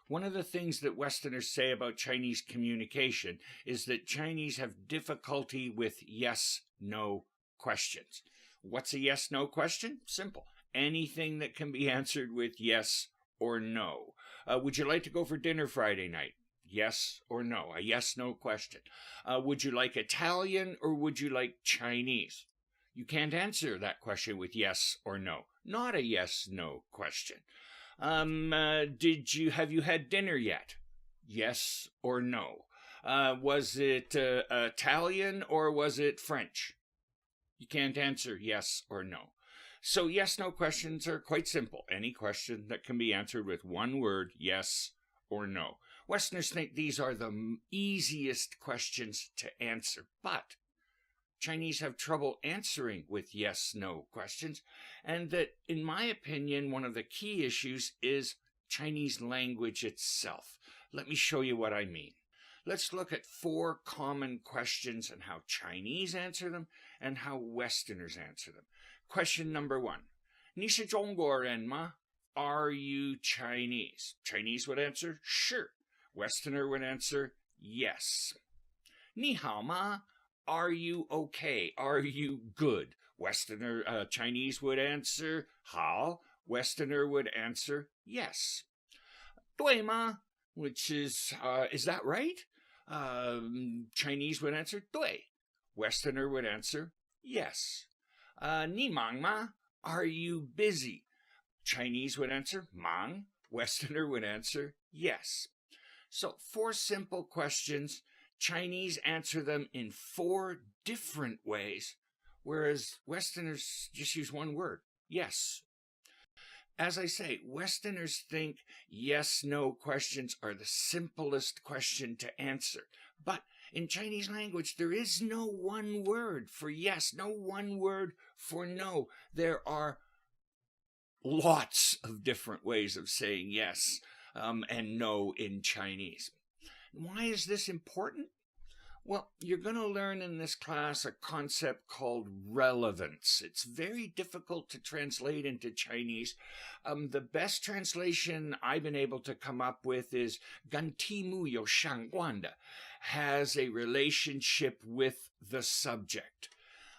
One of the things that Westerners say about Chinese communication is that Chinese have difficulty with yes-no questions. What's a yes-no question? Simple. Anything that can be answered with yes or no. Would you like to go for dinner Friday night? Yes or no? A yes-no question. Would you like Italian or would you like Chinese? You can't answer that question with yes or no. Not a yes-no question. Have you had dinner yet? Yes or no? Was it Italian or was it French? You can't answer yes or no. So yes-no questions are quite simple. Any question that can be answered with one word, yes or no. Westerners think these are the easiest questions to answer, but Chinese have trouble answering with yes-no questions, and that, in my opinion, one of the key issues is Chinese language itself. Let me show you what I mean. Let's look at 4 common questions and how Chinese answer them and how Westerners answer them. Question number 1. 你是中国人吗? Are you Chinese? Chinese would answer, sure. Westerner would answer, yes. 你好吗? Are you okay? Are you good? Chinese would answer, 好. Westerner would answer, yes. 对吗? Which is that right? Chinese would answer, 对. Westerner would answer, yes. 你忙吗? Are you busy? Chinese would answer, 忙. Westerner would answer, yes. So 4 simple questions. Chinese answer them in 4 different ways, whereas Westerners just use one word, yes. As I say, Westerners think yes-no questions are the simplest question to answer. But in Chinese language, there is no one word for yes, no one word for no. There are lots of different ways of saying yes and no in Chinese. Why is this important? Well, you're going to learn in this class a concept called relevance. It's very difficult to translate into Chinese. The best translation I've been able to come up with is 跟题目有相关的, has a relationship with the subject.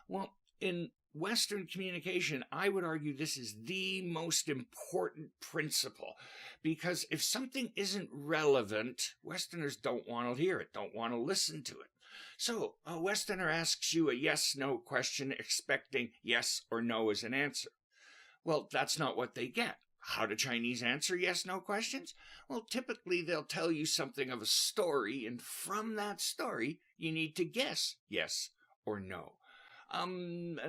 Well, in Western communication, I would argue this is the most important principle, because if something isn't relevant, Westerners don't want to hear it, don't want to listen to it. So a Westerner asks you a yes-no question expecting yes or no as an answer. Well, that's not what they get. How do Chinese answer yes-no questions? Well, typically they'll tell you something of a story, and from that story, you need to guess yes or no.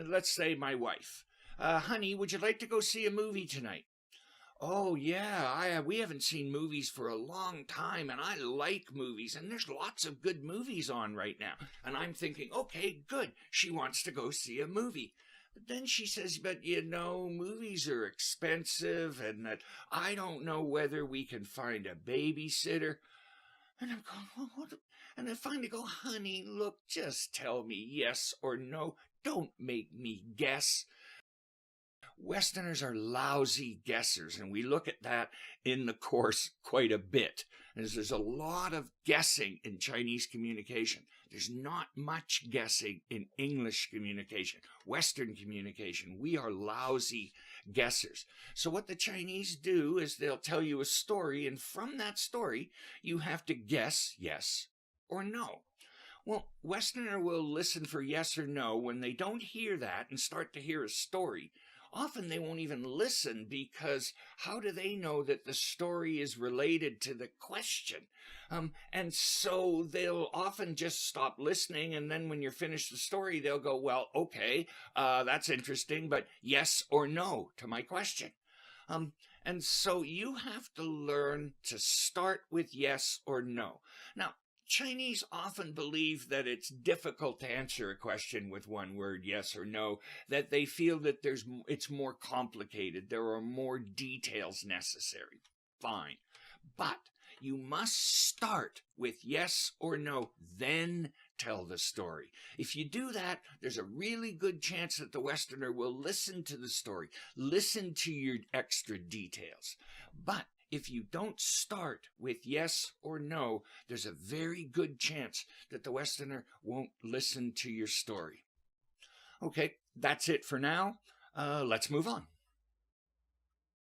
Let's say my wife. Honey, would you like to go see a movie tonight? Oh, yeah, we haven't seen movies for a long time, and I like movies, and there's lots of good movies on right now. And I'm thinking, okay, good, she wants to go see a movie. But then she says, but you know, movies are expensive, and that I don't know whether we can find a babysitter. And I'm going, well, what? And I finally go, honey, look, just tell me yes or no. Don't make me guess. Westerners are lousy guessers, and we look at that in the course quite a bit. There's a lot of guessing in Chinese communication. There's not much guessing in English communication, Western communication. We are lousy guessers. So what the Chinese do is they'll tell you a story, and from that story, you have to guess yes or no. Well, Westerner will listen for yes or no. When they don't hear that and start to hear a story, often they won't even listen, because how do they know that the story is related to the question? And so they'll often just stop listening, and then when you're finished the story, they'll go, well, okay, that's interesting, but yes or no to my question. And so you have to learn to start with yes or no. Now, Chinese often believe that it's difficult to answer a question with one word, yes or no, that they feel that it's more complicated. There are more details necessary. Fine. But you must start with yes or no, then tell the story. If you do that, there's a really good chance that the Westerner will listen to the story, listen to your extra details. But If you don't start with yes or no, there's a very good chance that the Westerner won't listen to your story. Okay, that's it for now. Let's move on.